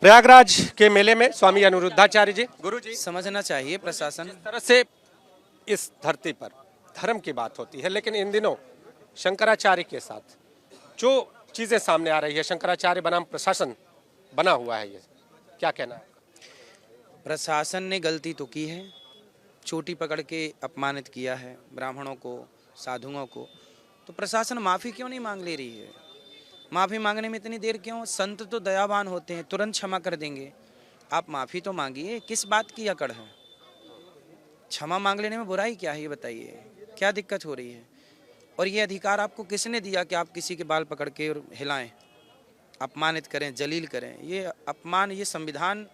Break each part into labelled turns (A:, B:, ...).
A: प्रयागराज के मेले में स्वामी अनिरुद्धाचार्य जी, गुरु जी,
B: समझना चाहिए प्रशासन।
A: जिस तरह से इस धरती पर धर्म की बात होती है, लेकिन इन दिनों शंकराचार्य के साथ जो चीजें सामने आ रही है, शंकराचार्य बनाम प्रशासन बना हुआ है, ये क्या कहना है?
B: प्रशासन ने गलती तो की है, चोटी पकड़ के अपमानित किया है ब्राह्मणों को, साधुओं को। तो प्रशासन माफ़ी क्यों नहीं मांग ले रही है? माफ़ी मांगने में इतनी देर क्यों? संत तो दयावान होते हैं, तुरंत क्षमा कर देंगे। आप माफ़ी तो मांगिए, किस बात की अकड़ है? क्षमा मांग लेने में बुराई क्या है, ये बताइए, क्या दिक्कत हो रही है? और ये अधिकार आपको किसने दिया कि आप किसी के बाल पकड़ के और हिलाएं, अपमानित करें, जलील करें? ये अपमान, ये संविधान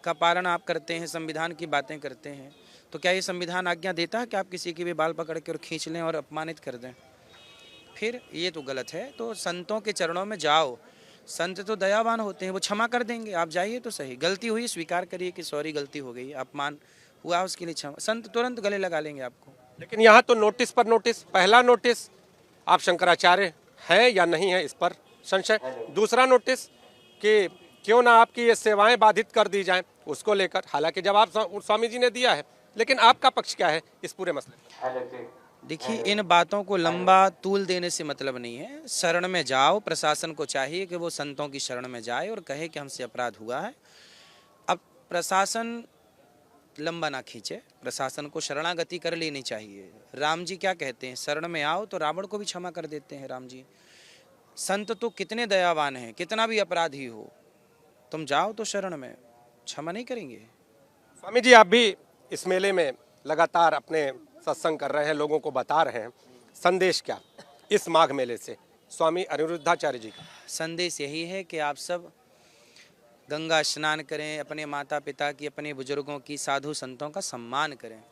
B: का पालन आप करते हैं, संविधान की बातें करते हैं, तो क्या ये संविधान आज्ञा देता है कि आप किसी के भी बाल पकड़ के और खींच लें और अपमानित कर दें? फिर ये तो गलत है। तो संतों के चरणों में जाओ, संत तो दयावान होते हैं, वो क्षमा कर देंगे। आप जाइए तो सही, गलती हुई स्वीकार करिए कि सॉरी गलती हो गई, अपमान हुआ, उसके लिए क्षमा। संत तुरंत गले लगा लेंगे आपको।
A: लेकिन यहाँ तो नोटिस पर नोटिस, पहला नोटिस आप शंकराचार्य हैं या नहीं है इस पर संशय, दूसरा नोटिस कि क्यों ना आपकी ये सेवाएं बाधित कर दी जाएं, उसको लेकर। हालांकि जवाब स्वामी जी ने दिया है, लेकिन आपका पक्ष क्या है इस पूरे मसले में?
B: देखिए, इन बातों को लंबा तूल देने से मतलब नहीं है। शरण में जाओ, प्रशासन को चाहिए कि वो संतों की शरण में जाए और कहे कि हमसे अपराध हुआ है। अब प्रशासन लंबा ना खींचे, प्रशासन को शरणागति कर लेनी चाहिए। राम जी क्या कहते हैं, शरण में आओ तो रावण को भी क्षमा कर देते हैं राम जी। संत तो कितने दयावान हैं, कितना भी अपराधी हो, तुम जाओ तो शरण में, क्षमा नहीं करेंगे।
A: स्वामी जी, आप भी इस मेले में लगातार अपने सत्संग कर रहे हैं, लोगों को बता रहे हैं, संदेश क्या इस माघ मेले से स्वामी अनिरुद्धाचार्य जी का?
B: संदेश यही है कि आप सब गंगा स्नान करें, अपने माता पिता की, अपने बुजुर्गों की, साधु संतों का सम्मान करें।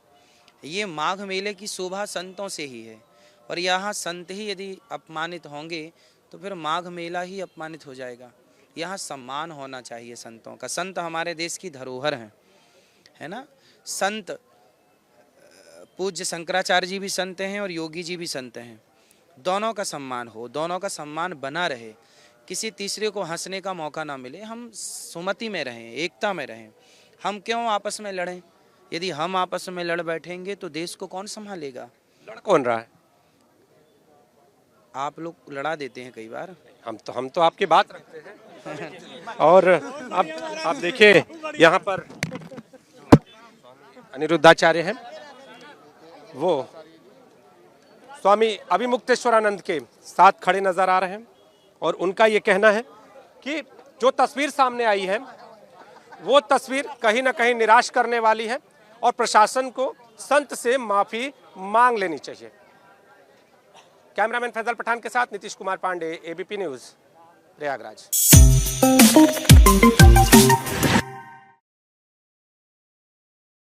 B: ये माघ मेले की शोभा संतों से ही है, और यहाँ संत ही यदि अपमानित होंगे तो फिर माघ मेला ही अपमानित हो जाएगा। यहाँ सम्मान होना चाहिए संतों का। संत हमारे देश की धरोहर हैं, है ना। संत, पूज्य शंकराचार्य जी भी संत हैं और योगी जी भी संत हैं। दोनों का सम्मान हो, दोनों का सम्मान बना रहे, किसी तीसरे को हंसने का मौका ना मिले। हम सुमति में रहें, एकता में रहें। हम क्यों आपस में लड़ें? यदि हम आपस में लड़ बैठेंगे तो देश को कौन संभालेगा?
A: लड़ कौन रहा है?
B: आप लोग लड़ा देते हैं कई बार।
A: हम तो आपकी बात रखते हैं। और अब आप देखिए, यहाँ पर अनिरुद्धाचार्य हैं, वो स्वामी अभिमुक्तेश्वरानंद के साथ खड़े नजर आ रहे हैं, और उनका ये कहना है कि जो तस्वीर सामने आई है वो तस्वीर कहीं ना कहीं निराश करने वाली है, और प्रशासन को संत से माफी मांग लेनी चाहिए। कैमरामैन फैजल पठान के साथ नीतीश कुमार पांडे, एबीपी न्यूज, प्रयागराज।